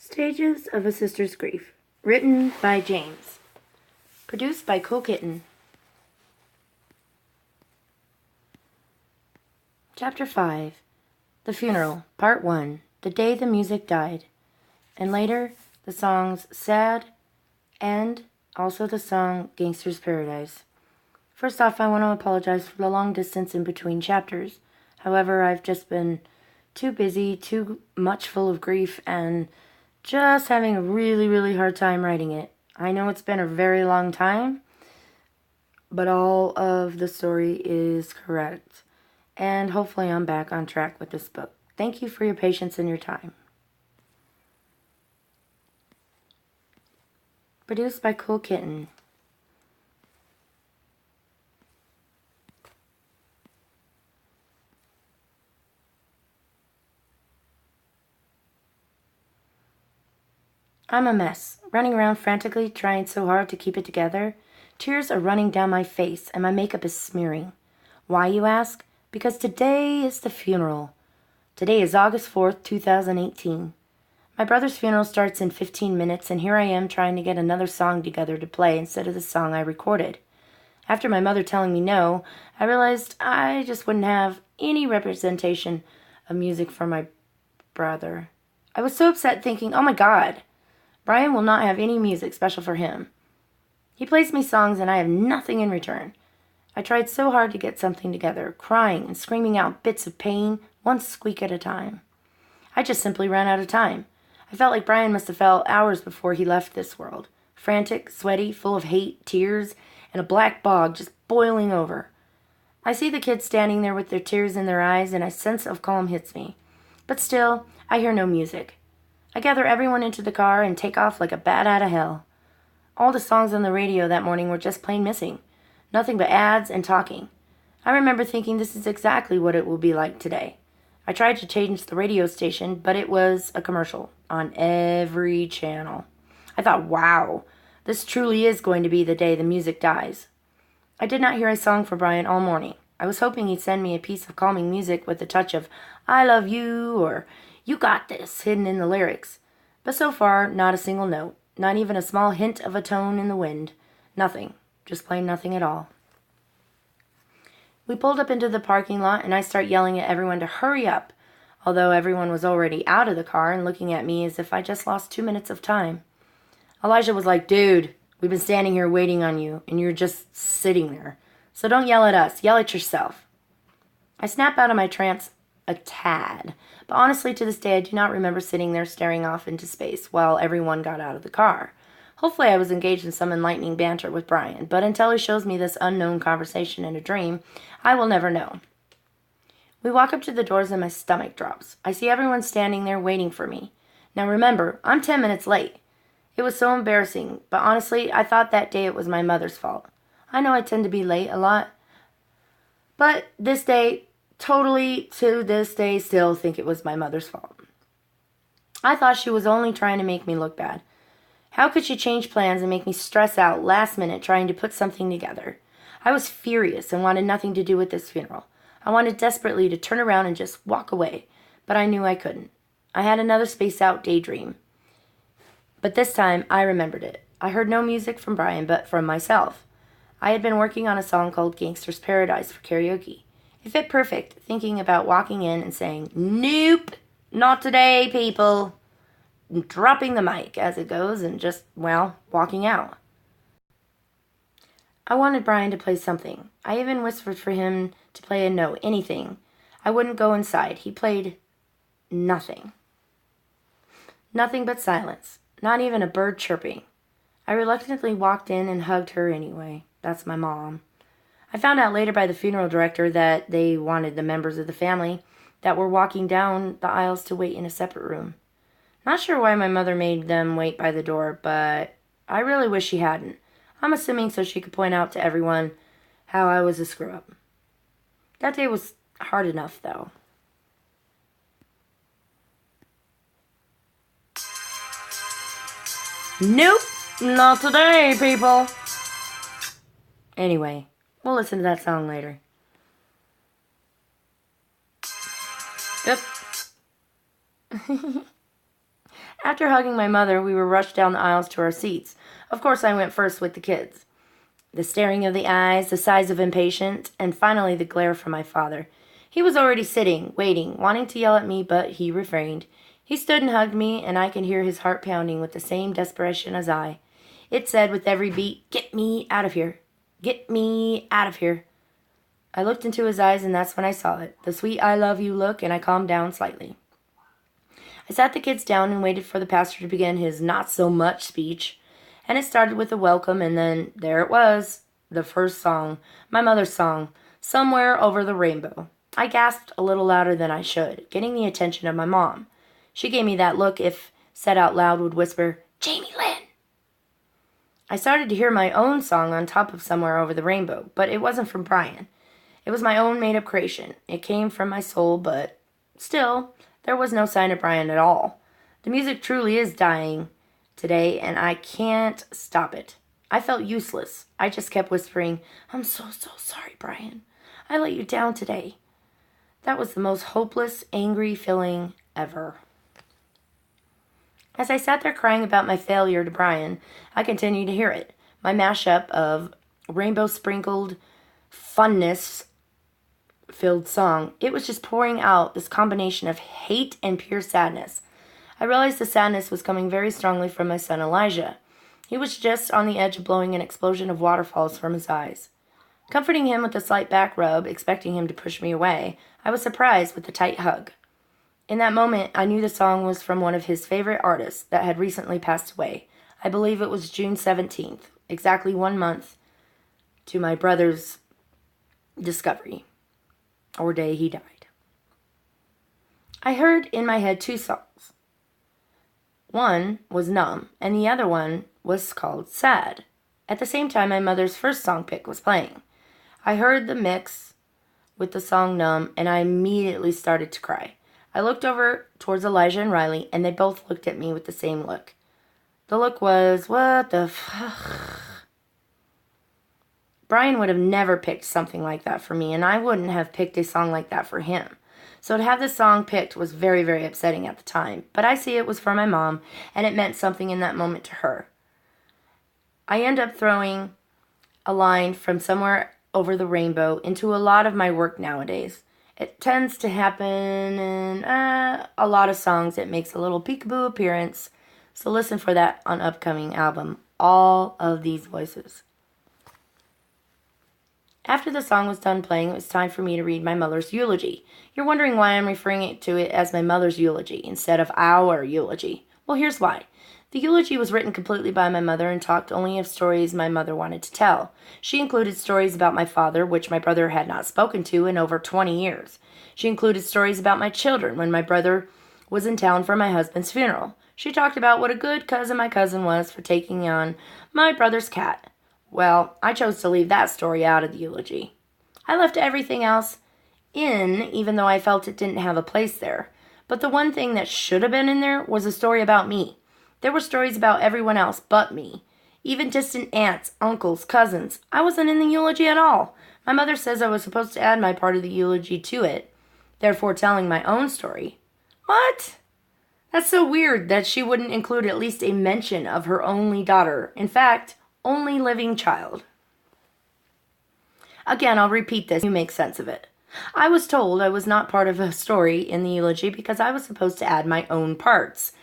Stages of a Sister's Grief. Written by James. Produced by Cool Kitten. Chapter 5. The Funeral, Part 1. The Day the Music Died. And later, the songs Sad and also the song Gangster's Paradise. First off, I want to apologize for the long distance in between chapters. However, I've just been too busy, too much full of grief, and just having a really hard time writing it. I know it's been a very long time, but all of the story is correct. And hopefully I'm back on track with this book. Thank you for your patience and your time. Produced by Cool Kitten. I'm a mess, running around frantically, trying so hard to keep it together. Tears are running down my face, and my makeup is smearing. Why, you ask? Because today is the funeral. Today is August 4th, 2018. My brother's funeral starts in 15 minutes, and here I am trying to get another song together to play instead of the song I recorded. After my mother telling me no, I realized I just wouldn't have any representation of music for my brother. I was so upset thinking, oh my God, Brian will not have any music special for him. He plays me songs and I have nothing in return. I tried so hard to get something together, crying and screaming out bits of pain, one squeak at a time. I just simply ran out of time. I felt like Brian must have felt hours before he left this world. Frantic, sweaty, full of hate, tears, and a black bog just boiling over. I see the kids standing there with their tears in their eyes and a sense of calm hits me. But still, I hear no music. I gather everyone into the car and take off like a bat out of hell. All the songs on the radio that morning were just plain missing. Nothing but ads and talking. I remember thinking this is exactly what it will be like today. I tried to change the radio station, but it was a commercial on every channel. I thought, wow, this truly is going to be the day the music dies. I did not hear a song for Brian all morning. I was hoping he'd send me a piece of calming music with a touch of I love you or you got this hidden in the lyrics. But so far, not a single note. Not even a small hint of a tone in the wind. Nothing. Just plain nothing at all. We pulled up into the parking lot and I start yelling at everyone to hurry up, although everyone was already out of the car and looking at me as if I just lost 2 minutes of time. Elijah was like, dude, we've been standing here waiting on you and you're just sitting there. So don't yell at us, yell at yourself. I snap out of my trance a tad, but honestly to this day I do not remember sitting there staring off into space while everyone got out of the car. Hopefully I was engaged in some enlightening banter with Brian, but until he shows me this unknown conversation in a dream, I will never know. We walk up to the doors and my stomach drops. I see everyone standing there waiting for me. Now remember, I'm 10 minutes late. It was so embarrassing, but honestly, I thought that day it was my mother's fault. I know I tend to be late a lot, but this day, totally to this day, still think it was my mother's fault. I thought she was only trying to make me look bad. How could she change plans and make me stress out last minute trying to put something together? I was furious and wanted nothing to do with this funeral. I wanted desperately to turn around and just walk away, but I knew I couldn't. I had another spaced out daydream. But this time, I remembered it. I heard no music from Brian, but from myself. I had been working on a song called Gangster's Paradise for karaoke. It fit perfect, thinking about walking in and saying, nope, not today, people. Dropping the mic as it goes and just, well, walking out. I wanted Brian to play something. I even whispered for him to play a note, anything. I wouldn't go inside. He played nothing. Nothing but silence. Not even a bird chirping. I reluctantly walked in and hugged her anyway. That's my mom. I found out later by the funeral director that they wanted the members of the family that were walking down the aisles to wait in a separate room. Not sure why my mother made them wait by the door, but I really wish she hadn't. I'm assuming so she could point out to everyone how I was a screw-up. That day was hard enough, though. Nope, not today, people. Anyway, we'll listen to that song later. Yep. After hugging my mother, we were rushed down the aisles to our seats. Of course, I went first with the kids. The staring of the eyes, the sighs of impatience, and finally the glare from my father. He was already sitting, waiting, wanting to yell at me, but he refrained. He stood and hugged me, and I could hear his heart pounding with the same desperation as I. It said with every beat, "Get me out of here. Get me out of here." I looked into his eyes, and that's when I saw it. The sweet "I love you" look, and I calmed down slightly. I sat the kids down and waited for the pastor to begin his not-so-much speech. And it started with a welcome, and then there it was, the first song, my mother's song, "Somewhere Over the Rainbow." I gasped a little louder than I should, getting the attention of my mom. She gave me that look, if said out loud, would whisper, "Jamie Lynn." I started to hear my own song on top of "Somewhere Over the Rainbow," but it wasn't from Brian. It was my own made-up creation. It came from my soul, but still, there was no sign of Brian at all. The music truly is dying today, and I can't stop it. I felt useless. I just kept whispering, "I'm so sorry, Brian. I let you down today." That was the most hopeless, angry feeling ever. As I sat there crying about my failure to Brian, I continued to hear it. My mashup of rainbow-sprinkled funness-filled song. It was just pouring out this combination of hate and pure sadness. I realized the sadness was coming very strongly from my son Elijah. He was just on the edge of blowing an explosion of waterfalls from his eyes. Comforting him with a slight back rub, expecting him to push me away, I was surprised with the tight hug. In that moment, I knew the song was from one of his favorite artists that had recently passed away. I believe it was June 17th, exactly 1 month to my brother's discovery, or day he died. I heard in my head 2 songs. One was Numb, and the other one was called Sad. At the same time, my mother's first song pick was playing. I heard the mix with the song Numb, and I immediately started to cry. I looked over towards Elijah and Riley, and they both looked at me with the same look. The look was, what the fuck? Brian would have never picked something like that for me, and I wouldn't have picked a song like that for him. So to have this song picked was very, very upsetting at the time. But I see it was for my mom, and it meant something in that moment to her. I end up throwing a line from "Somewhere Over the Rainbow" into a lot of my work nowadays. It tends to happen in a lot of songs. It makes a little peekaboo appearance. So listen for that on upcoming album, All of These Voices. After the song was done playing, it was time for me to read my mother's eulogy. You're wondering why I'm referring to it as my mother's eulogy instead of our eulogy. Well, here's why. The eulogy was written completely by my mother and talked only of stories my mother wanted to tell. She included stories about my father, which my brother had not spoken to in over 20 years. She included stories about my children when my brother was in town for my husband's funeral. She talked about what a good cousin my cousin was for taking on my brother's cat. Well, I chose to leave that story out of the eulogy. I left everything else in, even though I felt it didn't have a place there. But the one thing that should have been in there was a story about me. There were stories about everyone else but me. Even distant aunts, uncles, cousins. I wasn't in the eulogy at all. My mother says I was supposed to add my part of the eulogy to it, therefore telling my own story. What? That's so weird that she wouldn't include at least a mention of her only daughter. In fact, only living child. Again, I'll repeat this. You make sense of it. I was told I was not part of a story in the eulogy because I was supposed to add my own parts,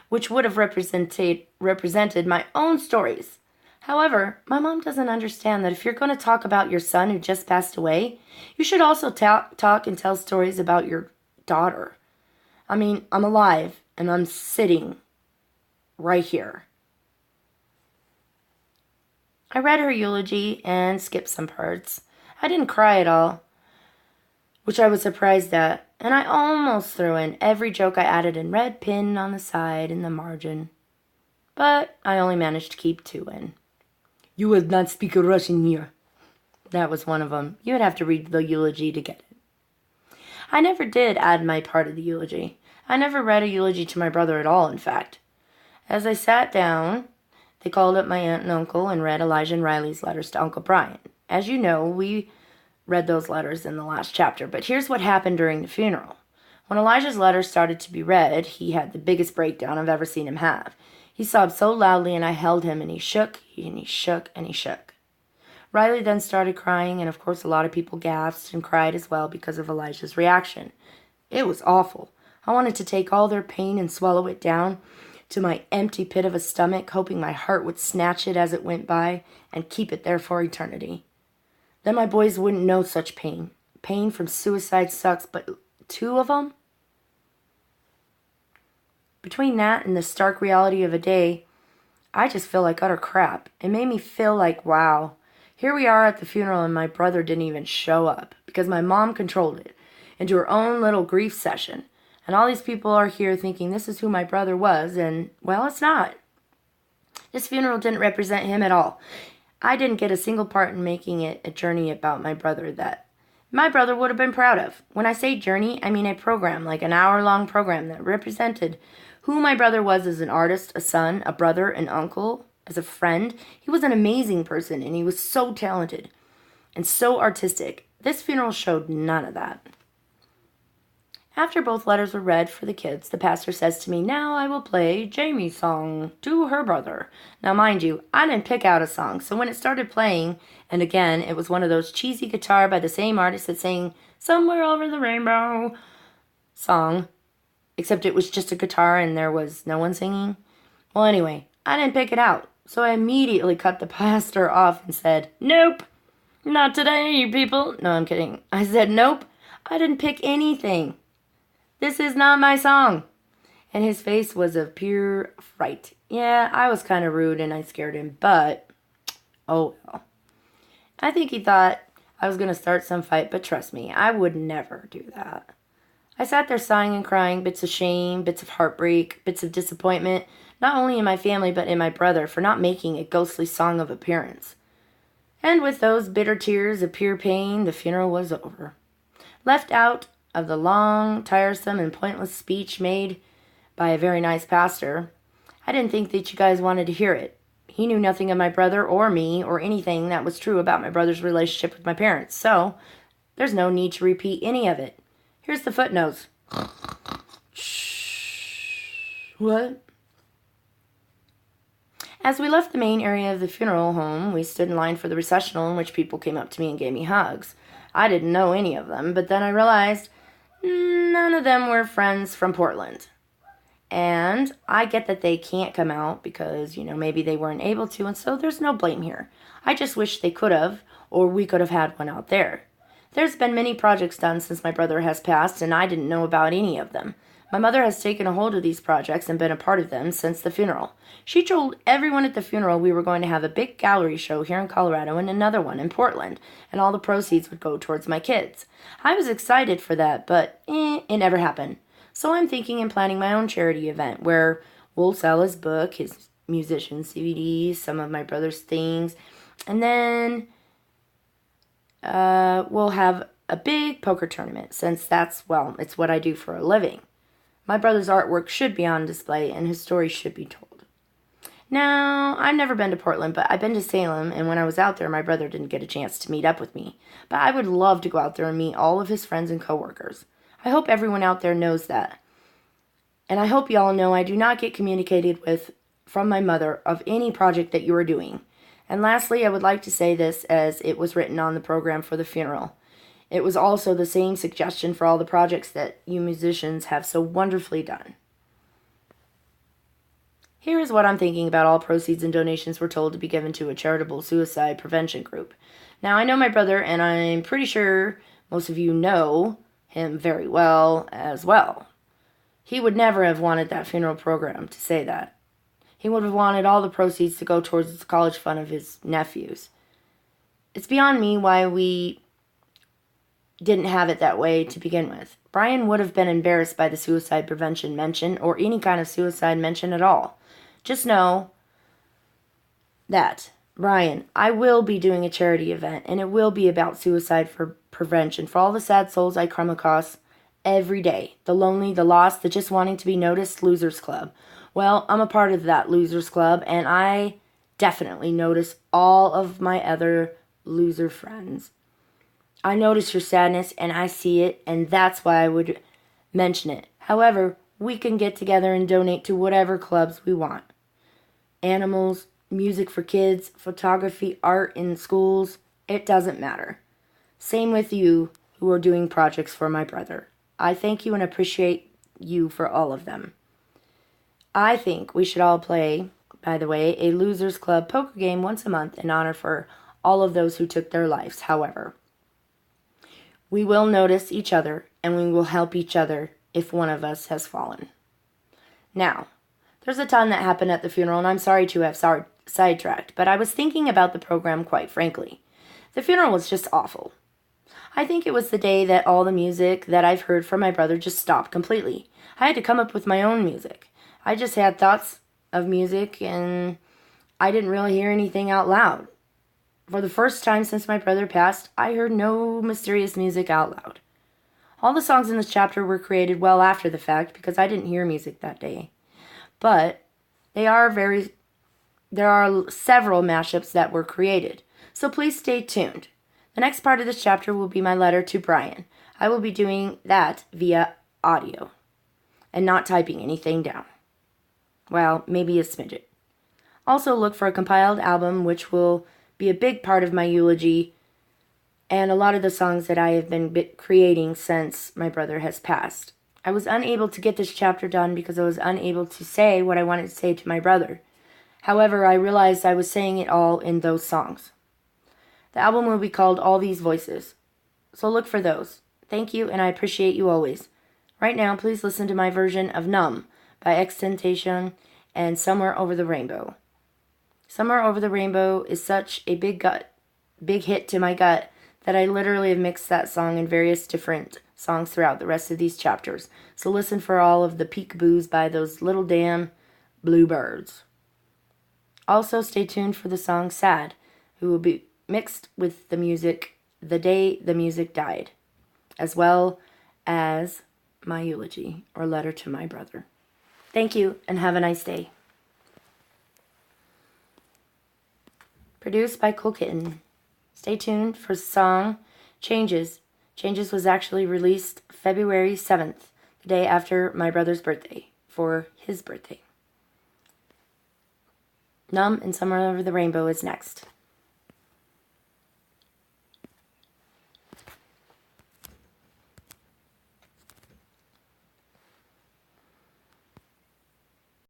which would have represented my own stories. However, my mom doesn't understand that if you're going to talk about your son who just passed away, you should also talk and tell stories about your daughter. I mean, I'm alive, and I'm sitting right here. I read her eulogy and skipped some parts. I didn't cry at all, which I was surprised at, and I almost threw in every joke I added in red pin on the side in the margin. But I only managed to keep 2 in. "You will not speak Russian here." That was one of them. You would have to read the eulogy to get it. I never did add my part of the eulogy. I never read a eulogy to my brother at all, in fact. As I sat down, they called up my aunt and uncle and read Elijah and Riley's letters to Uncle Brian. As you know, we read those letters in the last chapter, but here's what happened during the funeral. When Elijah's letter started to be read, he had the biggest breakdown I've ever seen him have. He sobbed so loudly, and I held him, and he shook, and he shook, and he shook. Riley then started crying, and of course a lot of people gasped and cried as well because of Elijah's reaction. It was awful. I wanted to take all their pain and swallow it down to my empty pit of a stomach, hoping my heart would snatch it as it went by and keep it there for eternity. Then my boys wouldn't know such pain. Pain from suicide sucks, but 2 of them? Between that and the stark reality of a day, I just feel like utter crap. It made me feel like, wow, here we are at the funeral and my brother didn't even show up because my mom controlled it into her own little grief session. And all these people are here thinking this is who my brother was, and, well, it's not. This funeral didn't represent him at all. I didn't get a single part in making it a journey about my brother that my brother would have been proud of. When I say journey, I mean a program, like an hour-long program that represented who my brother was as an artist, a son, a brother, an uncle, as a friend. He was an amazing person, and he was so talented and so artistic. This funeral showed none of that. After both letters were read for the kids, the pastor says to me, "Now I will play Jamie's song to her brother." Now, mind you, I didn't pick out a song, so when it started playing, and again, it was one of those cheesy guitar by the same artist that sang "Somewhere Over the Rainbow" song, except it was just a guitar and there was no one singing. Well, anyway, I didn't pick it out, so I immediately cut the pastor off and said, "Nope, not today, people." No, I'm kidding. I said, "Nope, I didn't pick anything. This is not my song." And his face was of pure fright. Yeah, I was kind of rude and I scared him, but oh well. I think he thought I was going to start some fight, but trust me, I would never do that. I sat there sighing and crying, bits of shame, bits of heartbreak, bits of disappointment, not only in my family but in my brother for not making a ghostly song of appearance. And with those bitter tears of pure pain, the funeral was over. Left out of the long, tiresome, and pointless speech made by a very nice pastor, I didn't think that you guys wanted to hear it. He knew nothing of my brother or me or anything that was true about my brother's relationship with my parents, so there's no need to repeat any of it. Here's the footnotes. Shh. What? As we left the main area of the funeral home, we stood in line for the recessional in which people came up to me and gave me hugs. I didn't know any of them, but then I realized none of them were friends from Portland. And I get that they can't come out because, maybe they weren't able to, and so there's no blame here. I just wish they could have, or we could have had one out there. There's been many projects done since my brother has passed, and I didn't know about any of them. My mother has taken a hold of these projects and been a part of them since the funeral. She told everyone at the funeral we were going to have a big gallery show here in Colorado and another one in Portland, and all the proceeds would go towards my kids. I was excited for that, but it never happened. So I'm thinking and planning my own charity event where we'll sell his book, his musician CDs, some of my brother's things, and then we'll have a big poker tournament since it's what I do for a living. My brother's artwork should be on display and his story should be told. Now, I've never been to Portland, but I've been to Salem, and when I was out there, my brother didn't get a chance to meet up with me. But I would love to go out there and meet all of his friends and coworkers. I hope everyone out there knows that. And I hope y'all know I do not get communicated with from my mother of any project that you are doing. And lastly, I would like to say this as it was written on the program for the funeral. It was also the same suggestion for all the projects that you musicians have so wonderfully done. Here is what I'm thinking about all proceeds and donations were told to be given to a charitable suicide prevention group. Now, I know my brother, and I'm pretty sure most of you know him very well as well. He would never have wanted that funeral program to say that. He would have wanted all the proceeds to go towards the college fund of his nephews. It's beyond me why we didn't have it that way to begin with. Brian would have been embarrassed by the suicide prevention mention or any kind of suicide mention at all. Just know that, Brian, I will be doing a charity event, and it will be about suicide for prevention for all the sad souls I come across every day. The lonely, the lost, the just wanting to be noticed losers club. Well, I'm a part of that losers club, and I definitely notice all of my other loser friends. I notice your sadness, and I see it, and that's why I would mention it. However, we can get together and donate to whatever clubs we want. Animals, music for kids, photography, art in schools, it doesn't matter. Same with you who are doing projects for my brother. I thank you and appreciate you for all of them. I think we should all play, by the way, a Losers Club poker game once a month in honor for all of those who took their lives. However, we will notice each other and we will help each other if one of us has fallen. Now, there's a ton that happened at the funeral, and I'm sorry to have sidetracked, but I was thinking about the program quite frankly. The funeral was just awful. I think it was the day that all the music that I've heard from my brother just stopped completely. I had to come up with my own music. I just had thoughts of music, and I didn't really hear anything out loud. For the first time since my brother passed, I heard no mysterious music out loud. All the songs in this chapter were created well after the fact because I didn't hear music that day. But there are several mashups that were created. So please stay tuned. The next part of this chapter will be my letter to Brian. I will be doing that via audio and not typing anything down. Well, maybe a smidget. Also look for a compiled album which will be a big part of my eulogy and a lot of the songs that I have been creating since my brother has passed. I was unable to get this chapter done because I was unable to say what I wanted to say to my brother. However, I realized I was saying it all in those songs. The album will be called All These Voices, so look for those. Thank you, and I appreciate you always. Right now, please listen to my version of Numb by XXXTentacion and Somewhere Over the Rainbow. Somewhere Over the Rainbow is such a big hit to my gut that I literally have mixed that song in various different songs throughout the rest of these chapters. So listen for all of the peekaboos by those little damn bluebirds. Also stay tuned for the song Sad, who will be mixed with the music The Day the Music Died, as well as my eulogy or letter to my brother. Thank you and have a nice day. Produced by Cool Kitten. Stay tuned for song Changes. Changes was actually released February 7th, the day after my brother's birthday, for his birthday. Numb and Somewhere Over the Rainbow is next.